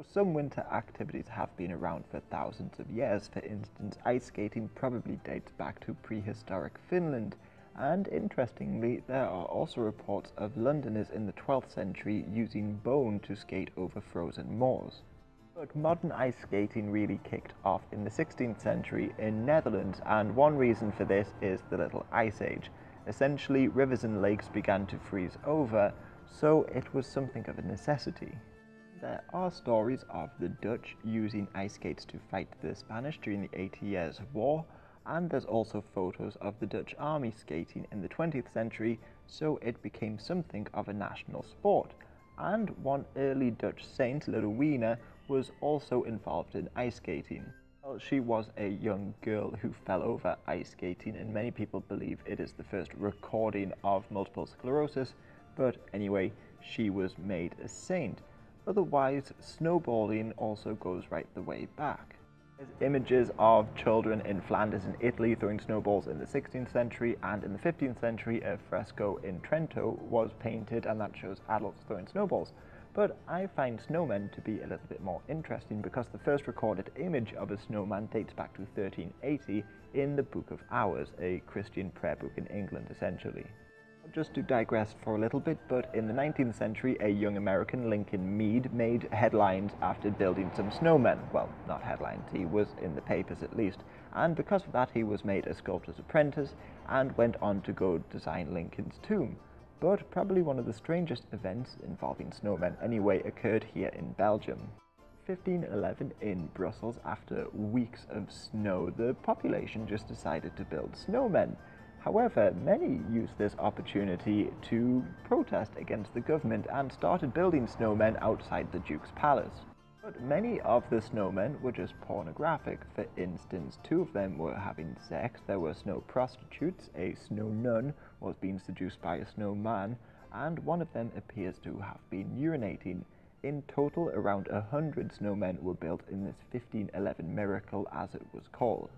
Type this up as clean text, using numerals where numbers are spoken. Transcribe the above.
Some winter activities have been around for thousands of years. For instance, ice skating probably dates back to prehistoric Finland, and interestingly, there are also reports of Londoners in the 12th century using bone to skate over frozen moors. But modern ice skating really kicked off in the 16th century in Netherlands, and one reason for this is the Little Ice Age. Essentially, rivers and lakes began to freeze over, so it was something of a necessity. There are stories of the Dutch using ice skates to fight the Spanish during the 80 Years' War, and there's also photos of the Dutch army skating in the 20th century, so it became something of a national sport. And one early Dutch saint, Ludwina, was also involved in ice skating. Well, she was a young girl who fell over ice skating, and many people believe it is the first recording of multiple sclerosis, but anyway, she was made a saint. Otherwise, snowboarding also goes right the way back. There's images of children in Flanders and Italy throwing snowballs in the 16th century, and in the 15th century a fresco in Trento was painted and that shows adults throwing snowballs. But I find snowmen to be a little bit more interesting because the first recorded image of a snowman dates back to 1380 in the Book of Hours, a Christian prayer book in England essentially. Just to digress for a little bit, but in the 19th century, a young American, Lincoln Mead, made headlines after building some snowmen. Well, not headlines, he was in the papers at least. And because of that, he was made a sculptor's apprentice and went on to go design Lincoln's tomb. But probably one of the strangest events involving snowmen anyway occurred here in Belgium. 1511 in Brussels, after weeks of snow, the population just decided to build snowmen. However, many used this opportunity to protest against the government and started building snowmen outside the Duke's palace. But many of the snowmen were just pornographic. For instance, 2 of them were having sex. There were snow prostitutes, a snow nun was being seduced by a snowman, and one of them appears to have been urinating. In total, around 100 snowmen were built in this 1511 miracle, as it was called.